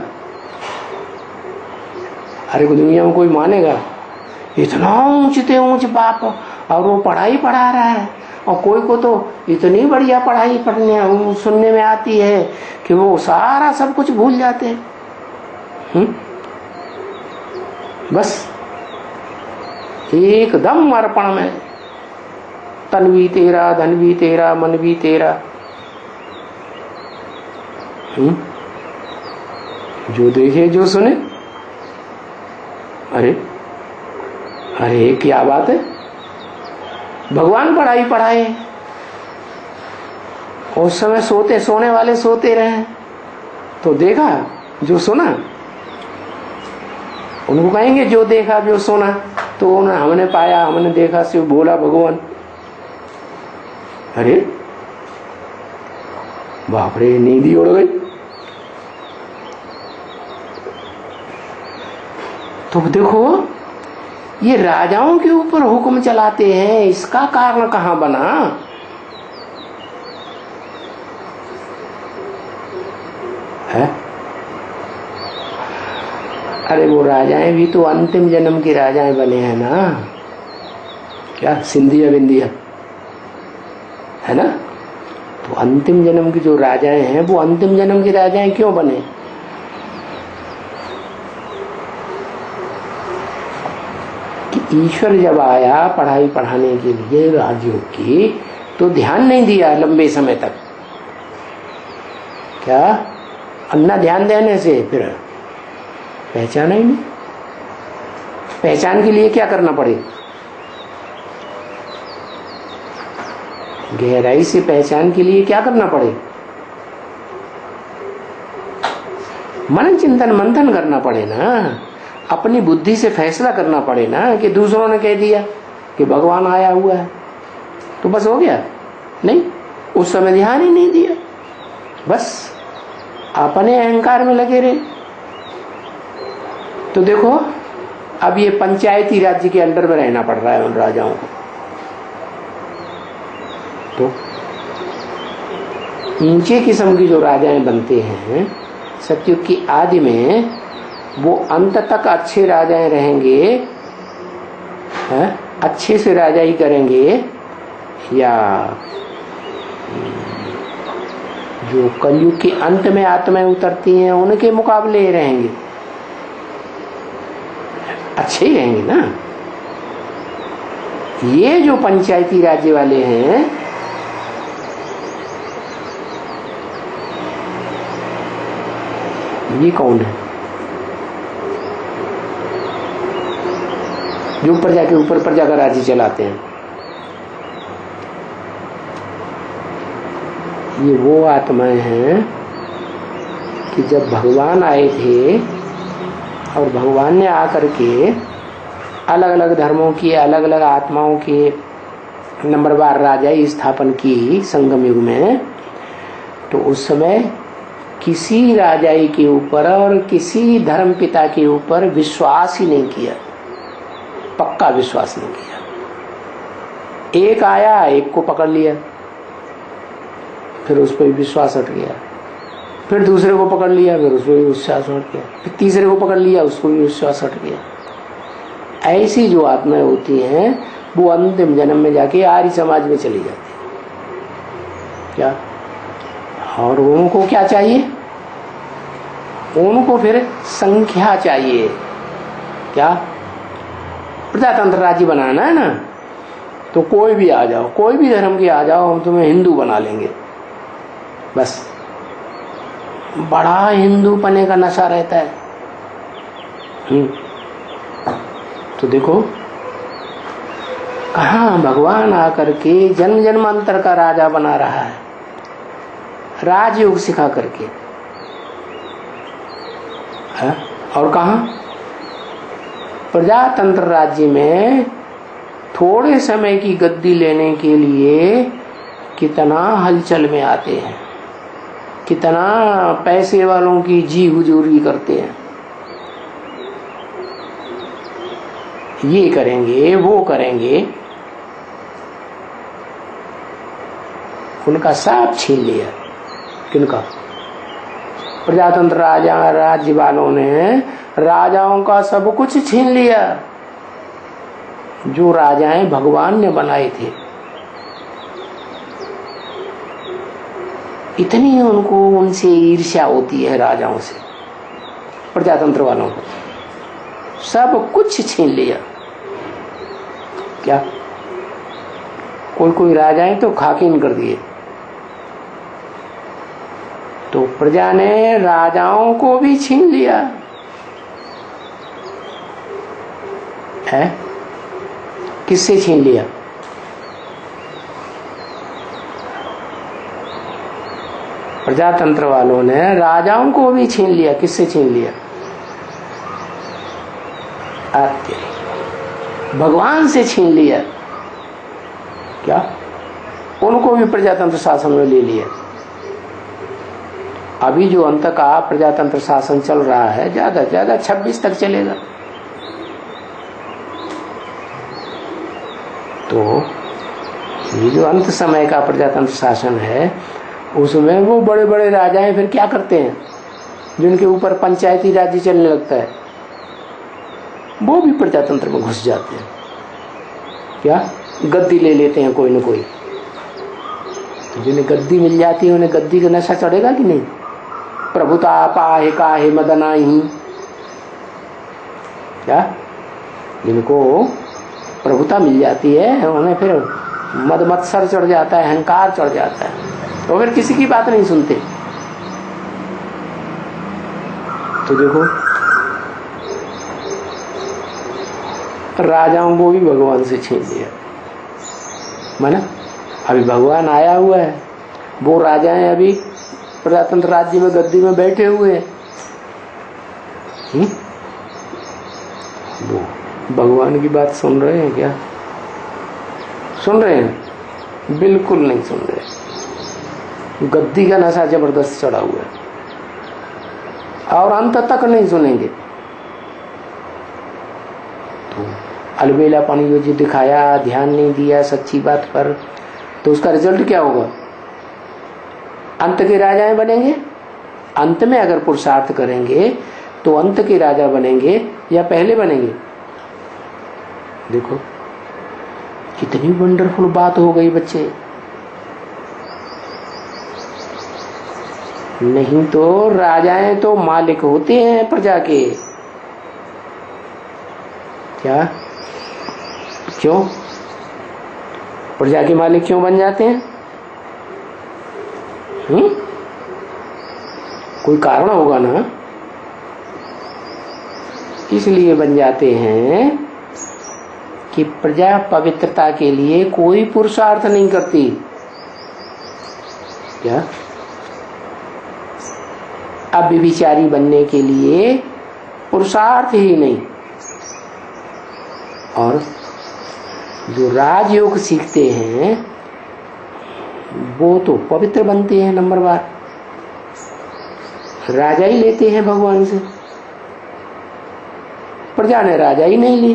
अरे दुनिया में कोई मानेगा? इतना ऊंचते ऊंच बाप, और वो पढ़ाई पढ़ा रहा है, और कोई को तो इतनी बढ़िया पढ़ाई पढ़ने सुनने में आती है कि वो सारा सब कुछ भूल जाते हैं। बस एकदम अर्पण में, तन भी तेरा, धन भी तेरा, मन भी तेरा। जो देखे जो सुने। अरे अरे क्या बात है, भगवान पढ़ाई पढ़ाए, उस समय सोने वाले सोते रहे, तो देखा जो सुना। उनको कहेंगे जो देखा जो सुना, तो हमने पाया, हमने देखा, शिव बोला भगवान। अरे बाप रे, नींद ही उड़ गई। तो देखो ये राजाओं के ऊपर हुक्म चलाते हैं, इसका कारण कहां बना है? अरे वो राजाएं भी तो अंतिम जन्म के राजाएं बने हैं ना, क्या सिंधिया बिंदिया है ना? तो अंतिम जन्म की जो राजाएं हैं वो अंतिम जन्म के राजाएं क्यों बने? कि ईश्वर जब आया पढ़ाई पढ़ाने के लिए राजयोग की, तो ध्यान नहीं दिया लंबे समय तक। क्या अन्ना ध्यान देने से फिर पहचाना ही नहीं। पहचान के लिए क्या करना पड़े? गहराई से पहचान के लिए क्या करना पड़े? मनन चिंतन मंथन करना पड़े ना, अपनी बुद्धि से फैसला करना पड़े ना। कि दूसरों ने कह दिया कि भगवान आया हुआ है तो बस हो गया? नहीं, उस समय ध्यान ही नहीं दिया। बस अपने अहंकार में लगे रहे। तो देखो अब ये पंचायती राज्य के अंडर में रहना पड़ रहा है उन राजाओं को। तो ऊंचे किस्म की जो राजाएं बनते हैं सतयुग की आदि में, वो अंत तक अच्छे राजाएं रहेंगे, अच्छे से राजाई करेंगे, या जो कलयुग के अंत में आत्माएं उतरती हैं उनके मुकाबले रहेंगे? अच्छे ही रहेंगे ना। ये जो पंचायती राज्य वाले हैं, ये कौन है? जो प्रजा के ऊपर प्रजा का राज्य चलाते हैं। ये वो आत्माएं हैं कि जब भगवान आए थे और भगवान ने आकर के अलग अलग धर्मों की, अलग अलग आत्माओं के नंबरवार राजाई स्थापन की संगम युग में, तो उस समय किसी राजाई के ऊपर और किसी धर्म पिता के ऊपर विश्वास ही नहीं किया, पक्का विश्वास नहीं किया। एक आया, एक को पकड़ लिया, फिर उस पर विश्वास हट गया, फिर दूसरे को पकड़ लिया, फिर उस पर भी विश्वास हट गया, फिर तीसरे को पकड़ लिया, उसको भी विश्वास हट गया। ऐसी जो आत्माएं होती हैं वो अंतिम जन्म में जाके आर्य समाज में चली जाती है। क्या? और उनको क्या चाहिए? उनको फिर संख्या चाहिए। क्या? प्रजातंत्र राज्य बनाना है ना, तो कोई भी आ जाओ, कोई भी धर्म के आ जाओ, हम तुम्हें हिंदू बना लेंगे। बस बड़ा हिंदू पने का नशा रहता है। तो देखो कहाँ भगवान आकर के जन्म जन्मांतर का राजा बना रहा है, राजयोग सिखा करके। है? और कहाँ प्रजातंत्र राज्य में थोड़े समय की गद्दी लेने के लिए कितना हलचल में आते हैं, कितना पैसे वालों की जी हुजूरी करते हैं, ये करेंगे वो करेंगे, उनका सब छीन लिया। किनका? प्रजातंत्र राज्य वालों ने राजाओं का सब कुछ छीन लिया, जो राजाएं भगवान ने बनाए थे। इतनी उनको उनसे ईर्ष्या होती है राजाओं से, प्रजातंत्र वालों को सब कुछ छीन लिया। क्या? कोई कोई राजाएं तो खाकिन कर दिए। तो प्रजा ने राजाओं को भी छीन लिया है। किससे छीन लिया? प्रजातंत्र वालों ने राजाओं को भी छीन लिया। किससे छीन लिया? भगवान से छीन लिया। क्या? उनको भी प्रजातंत्र शासन में ले लिया। अभी जो अंत का प्रजातंत्र शासन चल रहा है, ज्यादा ज्यादा 26 तक चलेगा। तो ये जो अंत समय का प्रजातंत्र शासन है, उसमें वो बड़े बड़े राजाएं फिर क्या करते हैं, जिनके ऊपर पंचायती राज्य चलने लगता है, वो भी प्रजातंत्र में घुस जाते हैं। क्या? गद्दी ले लेते हैं कोई न कोई। तो जिन्हें गद्दी मिल जाती है उन्हें गद्दी का नशा चढ़ेगा कि नहीं? प्रभुता पाहे काहे मदनाही। क्या? जिनको प्रभुता मिल जाती है उन्हें फिर मद मत्सर चढ़ जाता है, अहंकार चढ़ जाता है, तो फिर किसी की बात नहीं सुनते। तो देखो राजाओं को भी भगवान से छीन लिया। माना अभी भगवान आया हुआ है, वो राजाएं अभी प्रजातंत्र राज्य में गद्दी में बैठे हुए हैं। वो भगवान की बात सुन रहे हैं क्या? सुन रहे हैं? बिल्कुल नहीं सुन रहे। गद्दी का नशा जबरदस्त चढ़ा हुआ है और अंत तक नहीं सुनेंगे। तो अलबेलापन ये जो दिखाया, ध्यान नहीं दिया सच्ची बात पर, तो उसका रिजल्ट क्या होगा? अंत के राजाएं बनेंगे। अंत में अगर पुरुषार्थ करेंगे तो अंत के राजा बनेंगे या पहले बनेंगे? देखो कितनी वंडरफुल बात हो गई बच्चे। नहीं तो राजाएं तो मालिक होते हैं प्रजा के। क्या? क्यों प्रजा के मालिक क्यों बन जाते हैं? कोई कारण होगा ना, इसलिए बन जाते हैं कि प्रजा पवित्रता के लिए कोई पुरुषार्थ नहीं करती। क्या? अब व्यभिचारी बनने के लिए पुरुषार्थ ही नहीं। और जो राजयोग सीखते हैं वो तो पवित्र बनते हैं। नंबर बार राजा ही लेते हैं भगवान से। प्रजा ने राजा ही नहीं ली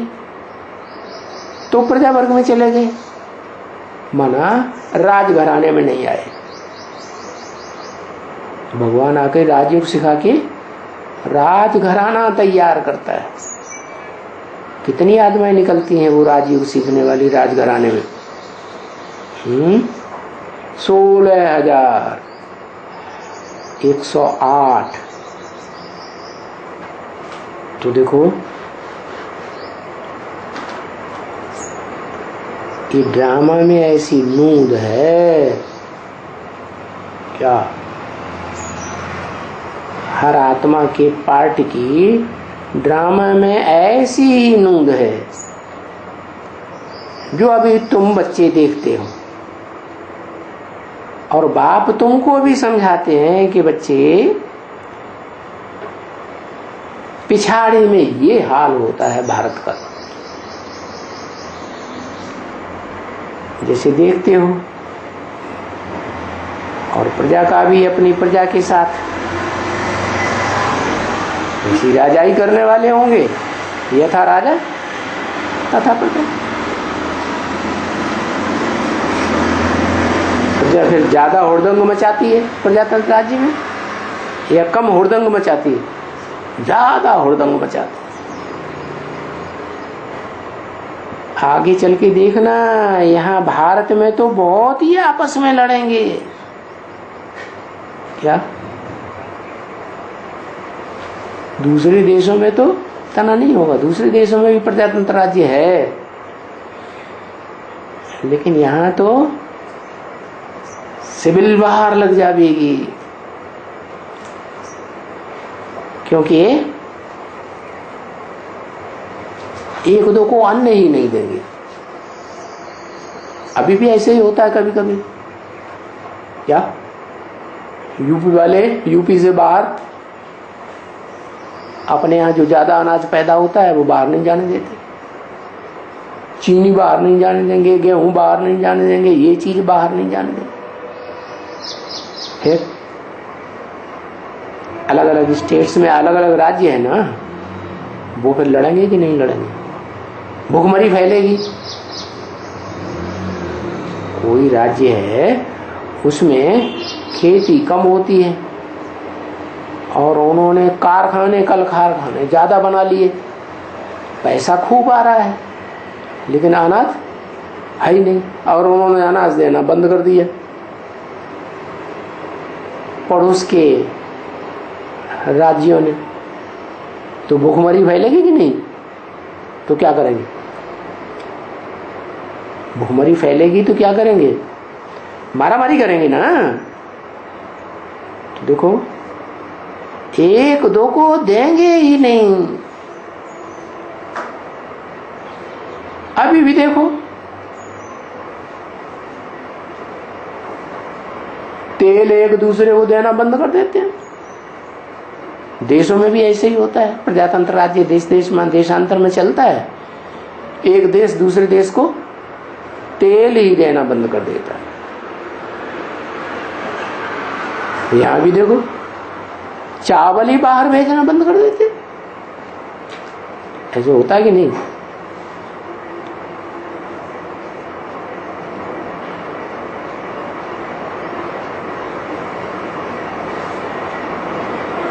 तो प्रजा वर्ग में चले गए, माना राजघराने में नहीं आए। भगवान आके राजयोग सिखा के राजघराना तैयार करता है। कितनी आत्माएं निकलती हैं वो राजयोग सीखने वाली राजघराने में? 16,108। तो देखो ये ड्रामा में ऐसी नूंद है क्या? हर आत्मा के पार्ट की ड्रामा में ऐसी ही नूंद है जो अभी तुम बच्चे देखते हो। और बाप तुमको भी समझाते हैं कि बच्चे पिछाड़ी में ये हाल होता है भारत का, जैसे देखते हो। और प्रजा का भी अपनी प्रजा के साथ इसी राजाई करने वाले होंगे। यथा राजा तथा प्रजा। प्रजा फिर ज्यादा हुड़दंग मचाती है प्रजातंत्र राज्य में या कम हुड़दंग मचाती है? ज्यादा हुड़दंग मचाती है। आगे चल के देखना, यहाँ भारत में तो बहुत ही आपस में लड़ेंगे। क्या? दूसरे देशों में तो तना नहीं होगा। दूसरे देशों में भी प्रजातंत्र राज्य है, लेकिन यहाँ तो सिविल वार लग जाएगी, क्योंकि एक दो को अन्न ही नहीं देंगे। अभी भी ऐसे ही होता है कभी कभी। क्या? यूपी वाले यूपी से बाहर अपने यहाँ जो ज्यादा अनाज पैदा होता है वो बाहर नहीं जाने देते। चीनी बाहर नहीं जाने देंगे, गेहूं बाहर नहीं जाने देंगे, ये चीज बाहर नहीं जाने देंगे। फिर अलग अलग स्टेट्स में अलग अलग राज्य है ना, वो फिर लड़ेंगे कि नहीं लड़ेंगे? भूखमरी फैलेगी। कोई राज्य है उसमें खेती कम होती है और उन्होंने कारखाने कल कारखाने ज्यादा बना लिए, पैसा खूब आ रहा है, लेकिन अनाज है ही नहीं, और उन्होंने अनाज देना बंद कर दिया। पड़ोस के राज्यों ने, तो भूखमरी फैलेगी कि नहीं? तो क्या करेंगे? भूखमरी फैलेगी तो क्या करेंगे? मारामारी करेंगे ना। तो देखो एक दो को देंगे ही नहीं। अभी भी देखो तेल एक दूसरे को देना बंद कर देते हैं। देशों में भी ऐसे ही होता है। प्रजातंत्र राज्य देश देश में देशांतर में चलता है। एक देश दूसरे देश को तेल ही देना बंद कर देता है। यहां भी देखो, चावल ही बाहर भेजना बंद कर देते। ऐसे होता कि नहीं?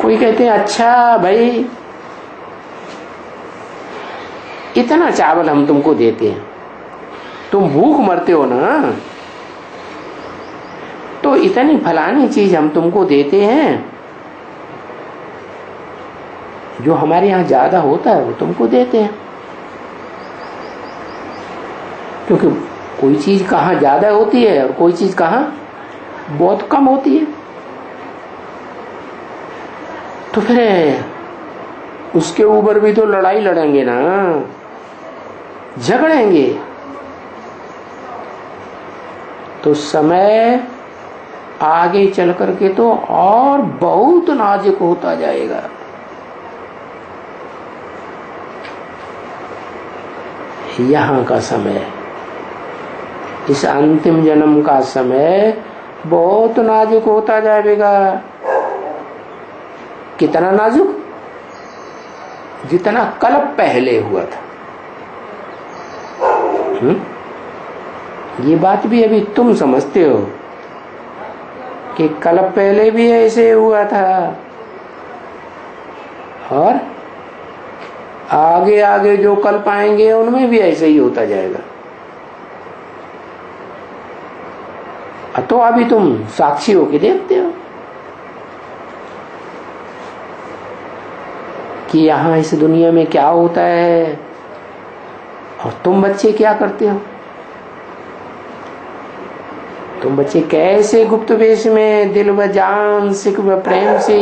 कोई कहते हैं अच्छा भाई इतना चावल हम तुमको देते हैं, तुम भूख मरते हो ना, तो इतनी फलानी चीज हम तुमको देते हैं, जो हमारे यहाँ ज्यादा होता है वो तुमको देते हैं। क्योंकि कोई चीज कहाँ ज्यादा होती है और कोई चीज कहाँ बहुत कम होती है, तो फिर उसके ऊपर भी तो लड़ाई लड़ेंगे ना, झगड़ेंगे। तो समय आगे चल करके तो और बहुत नाजुक होता जाएगा। यहाँ का समय, इस अंतिम जन्म का समय बहुत नाजुक होता जाएगा। कितना नाजुक? जितना कल पहले हुआ था। ये बात भी अभी तुम समझते हो कि कल पहले भी ऐसे हुआ था, और आगे आगे जो कल पाएंगे उनमें भी ऐसे ही होता जाएगा। तो अभी तुम साक्षी होके देखते हो कि यहाँ इस दुनिया में क्या होता है, और तुम बच्चे क्या करते हो। तुम बच्चे कैसे गुप्त वेश में दिल व जान सिख व प्रेम से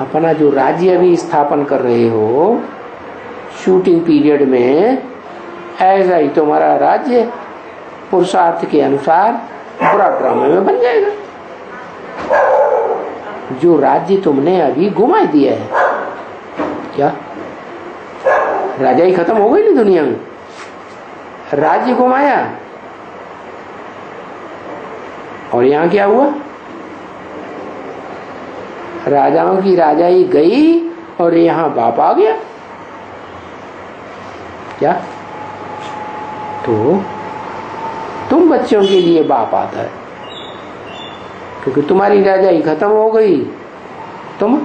अपना जो राज्य अभी स्थापन कर रहे हो शूटिंग पीरियड में, ऐसा ही तुम्हारा राज्य पुरुषार्थ के अनुसार बुरा ड्रामे में बन जाएगा। जो राज्य तुमने अभी घुमा दिया है, क्या राजा ही खत्म हो गई ना दुनिया में? राज्य घुमाया, और यहाँ क्या हुआ? राजाओं की राजाई गई और यहाँ बाप आ गया। क्या? तो तुम बच्चों के लिए बाप आता है, क्योंकि तुम्हारी राजाई खत्म हो गई, तुम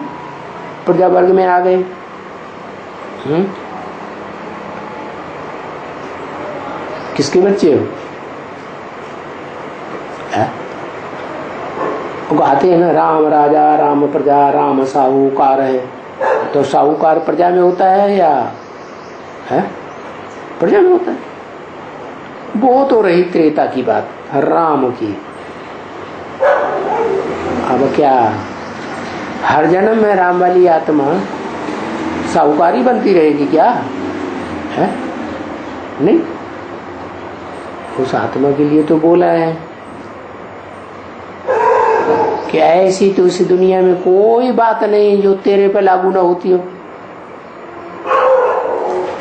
प्रजा वर्ग में आ गए। किसके बच्चे हो? आते हैं ना, राम राजा राम प्रजा राम साहूकार है। तो साहूकार प्रजा में होता है या है? प्रजा में होता है। वो तो रही त्रेता की बात, राम की। अब क्या हर जन्म में राम वाली आत्मा साहूकारी बनती रहेगी क्या? है नहीं, उस आत्मा के लिए तो बोला है कि ऐसी तो इस दुनिया में कोई बात नहीं जो तेरे पे लागू ना होती हो।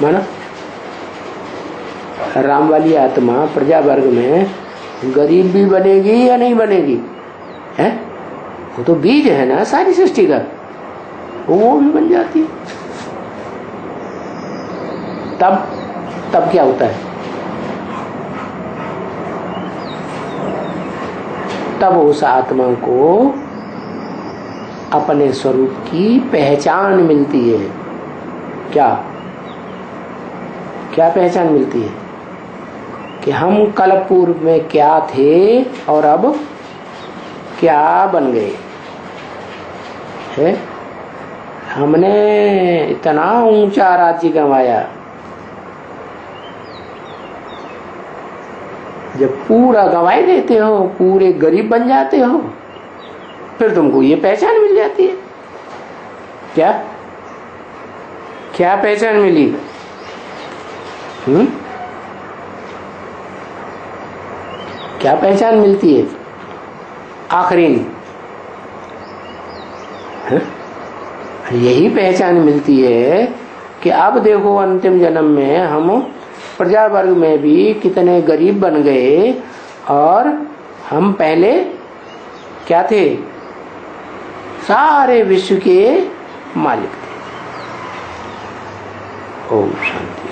माना राम वाली आत्मा प्रजा वर्ग में गरीब भी बनेगी या नहीं बनेगी? है वो तो बीज है ना सारी सृष्टि का, वो भी बन जाती है। तब क्या होता है? तब उस आत्मा को अपने स्वरूप की पहचान मिलती है। क्या क्या पहचान मिलती है? कि हम कल पूर्व में क्या थे और अब क्या बन गए है। हमने इतना ऊंचा राज्य गंवाया, जब पूरा गंवाई देते हो, पूरे गरीब बन जाते हो, फिर तुमको ये पहचान मिल जाती है। क्या क्या पहचान मिली? क्या पहचान मिलती है? आखिरी यही पहचान मिलती है कि अब देखो अंतिम जन्म में हम प्रजा वर्ग में भी कितने गरीब बन गए, और हम पहले क्या थे? सारे विश्व के मालिक थे। ओम शांति।